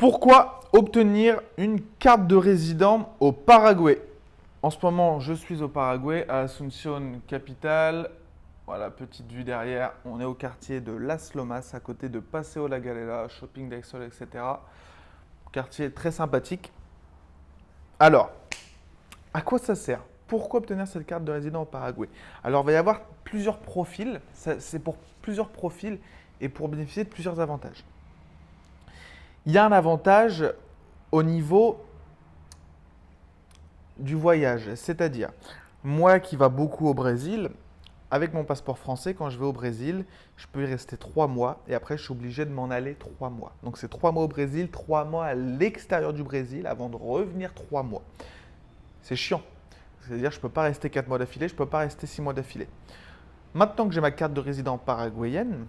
Pourquoi obtenir une carte de résident au Paraguay? En ce moment, je suis au Paraguay, à Asunción, capitale. Voilà, petite vue derrière. On est au quartier de Las Lomas, à côté de Paseo La Galera, Shopping del Sol, etc. Quartier très sympathique. Alors, à quoi ça sert? Pourquoi obtenir cette carte de résident au Paraguay? Alors, il va y avoir plusieurs profils. C'est pour plusieurs profils et pour bénéficier de plusieurs avantages. Il y a un avantage au niveau du voyage, c'est-à-dire moi qui va beaucoup au Brésil, avec mon passeport français, quand je vais au Brésil, je peux y rester 3 mois et après je suis obligé de m'en aller 3 mois. Donc c'est 3 mois au Brésil, 3 mois à l'extérieur du Brésil avant de revenir 3 mois. C'est chiant. C'est-à-dire je ne peux pas rester 4 mois d'affilée, je ne peux pas rester 6 mois d'affilée. Maintenant que j'ai ma carte de résident paraguayenne,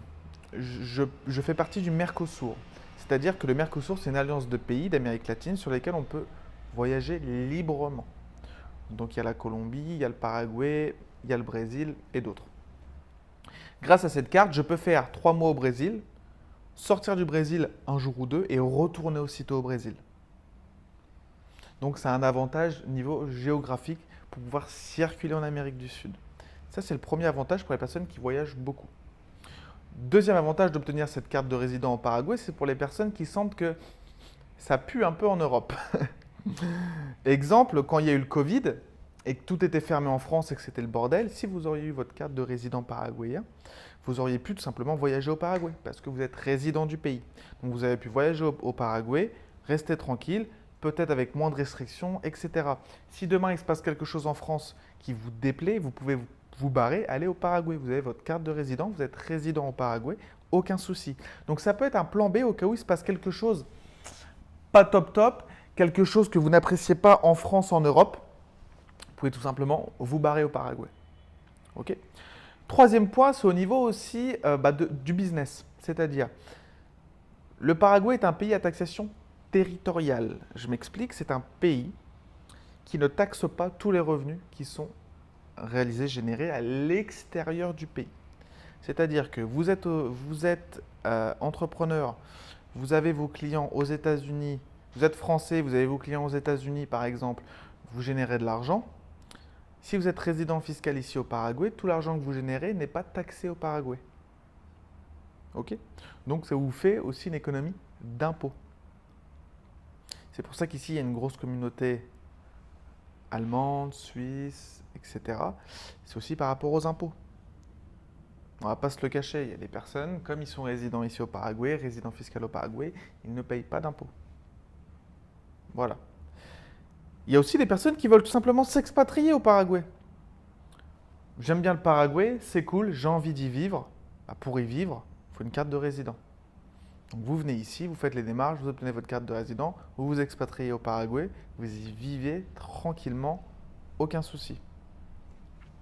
je fais partie du Mercosur. C'est-à-dire que le Mercosur, c'est une alliance de pays d'Amérique latine sur lesquels on peut voyager librement. Donc il y a la Colombie, il y a le Paraguay, il y a le Brésil et d'autres. Grâce à cette carte, je peux faire 3 mois au Brésil, sortir du Brésil un jour ou deux et retourner aussitôt au Brésil. Donc c'est un avantage niveau géographique pour pouvoir circuler en Amérique du Sud. Ça, c'est le premier avantage pour les personnes qui voyagent beaucoup. Deuxième avantage d'obtenir cette carte de résident au Paraguay, c'est pour les personnes qui sentent que ça pue un peu en Europe. Exemple, quand il y a eu le Covid et que tout était fermé en France et que c'était le bordel, si vous auriez eu votre carte de résident paraguayen, vous auriez pu tout simplement voyager au Paraguay parce que vous êtes résident du pays. Donc vous avez pu voyager au Paraguay, rester tranquille, peut-être avec moins de restrictions, etc. Si demain il se passe quelque chose en France qui vous déplaît, vous pouvez vous barrer, aller au Paraguay. Vous avez votre carte de résident, vous êtes résident au Paraguay, aucun souci. Donc ça peut être un plan B au cas où il se passe quelque chose pas top top, quelque chose que vous n'appréciez pas en France, en Europe. Vous pouvez tout simplement vous barrer au Paraguay. Ok. Troisième point, c'est au niveau aussi du business. C'est-à-dire, le Paraguay est un pays à taxation territoriale. Je m'explique, c'est un pays qui ne taxe pas tous les revenus qui sont réalisés, générés à l'extérieur du pays. C'est-à-dire que vous êtes entrepreneur, vous avez vos clients aux États-Unis, vous êtes français, vous avez vos clients aux États-Unis par exemple, vous générez de l'argent. Si vous êtes résident fiscal ici au Paraguay, tout l'argent que vous générez n'est pas taxé au Paraguay. Ok. Donc ça vous fait aussi une économie d'impôts. C'est pour ça qu'ici il y a une grosse communauté allemande, suisse, etc. C'est aussi par rapport aux impôts. On ne va pas se le cacher, il y a des personnes, comme ils sont résidents ici au Paraguay, résidents fiscaux au Paraguay, ils ne payent pas d'impôts. Voilà. Il y a aussi des personnes qui veulent tout simplement s'expatrier au Paraguay. J'aime bien le Paraguay, c'est cool, j'ai envie d'y vivre. Pour y vivre, il faut une carte de résident. Donc vous venez ici, vous faites les démarches, vous obtenez votre carte de résident, vous vous expatriez au Paraguay, vous y vivez tranquillement, aucun souci.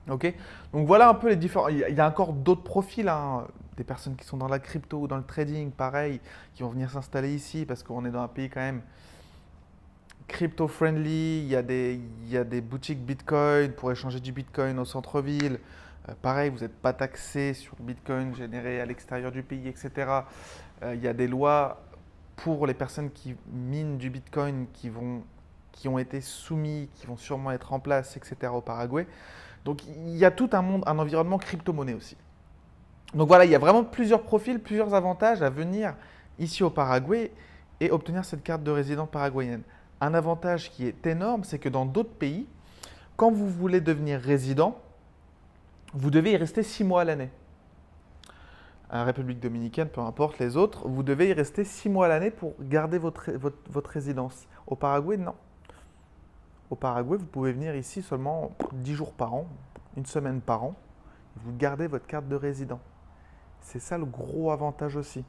Ok. Donc voilà un peu les différents. Il y a encore d'autres profils, hein. Des personnes qui sont dans la crypto ou dans le trading, pareil, qui vont venir s'installer ici parce qu'on est dans un pays quand même crypto-friendly. Il y a des boutiques Bitcoin pour échanger du Bitcoin au centre-ville. Pareil, vous n'êtes pas taxé sur le Bitcoin généré à l'extérieur du pays, etc. Il y a des lois pour les personnes qui minent du Bitcoin qui ont été soumis, qui vont sûrement être en place, etc. au Paraguay. Donc il y a tout un monde, un environnement crypto-monnaie aussi. Donc voilà, il y a vraiment plusieurs profils, plusieurs avantages à venir ici au Paraguay et obtenir cette carte de résident paraguayenne. Un avantage qui est énorme, c'est que dans d'autres pays, quand vous voulez devenir résident, vous devez y rester 6 mois à l'année. En République dominicaine, peu importe les autres, vous devez y rester 6 mois à l'année pour garder votre résidence. Au Paraguay, non. Au Paraguay, vous pouvez venir ici seulement 10 jours par an, une semaine par an. Vous gardez votre carte de résident. C'est ça le gros avantage aussi.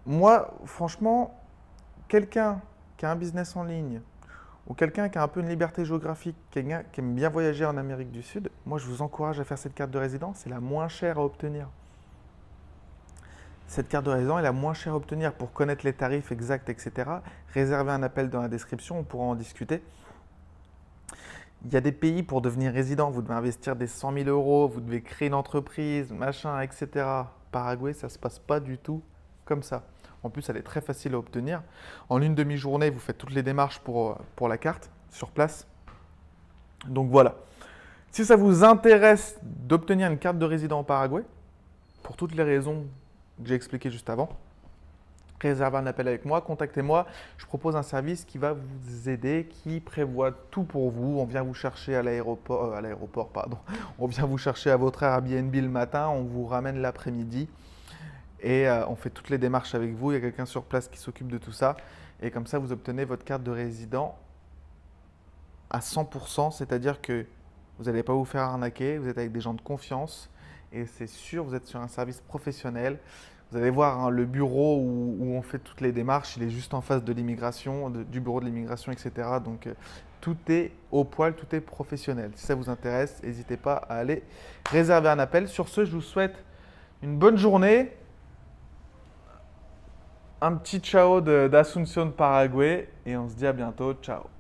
Moi, franchement, quelqu'un qui a un business en ligne ou quelqu'un qui a un peu une liberté géographique, quelqu'un qui aime bien voyager en Amérique du Sud, moi je vous encourage à faire cette carte de résident. C'est la moins chère à obtenir. Cette carte de résident est la moins chère à obtenir. Pour connaître les tarifs exacts, etc., réservez un appel dans la description, on pourra en discuter. Il y a des pays pour devenir résident, vous devez investir des 100 000 euros, vous devez créer une entreprise, machin, etc. Paraguay, ça ne se passe pas du tout comme ça. En plus, elle est très facile à obtenir. En une demi-journée, vous faites toutes les démarches pour la carte sur place. Donc voilà. Si ça vous intéresse d'obtenir une carte de résident au Paraguay, pour toutes les raisons que j'ai expliquées juste avant, réservez un appel avec moi, contactez-moi. Je propose un service qui va vous aider, qui prévoit tout pour vous. On vient vous chercher à l'aéroport, pardon. On vient vous chercher à votre Airbnb le matin, on vous ramène l'après-midi et on fait toutes les démarches avec vous. Il y a quelqu'un sur place qui s'occupe de tout ça et comme ça, vous obtenez votre carte de résident à 100%, c'est-à-dire que vous n'allez pas vous faire arnaquer, vous êtes avec des gens de confiance et c'est sûr, vous êtes sur un service professionnel. Vous allez voir, hein, le bureau où on fait toutes les démarches, il est juste en face de l'immigration, du bureau de l'immigration, etc. Donc tout est au poil, tout est professionnel. Si ça vous intéresse, n'hésitez pas à aller réserver un appel. Sur ce, je vous souhaite une bonne journée. Un petit ciao d'Asunción, Paraguay et on se dit à bientôt. Ciao.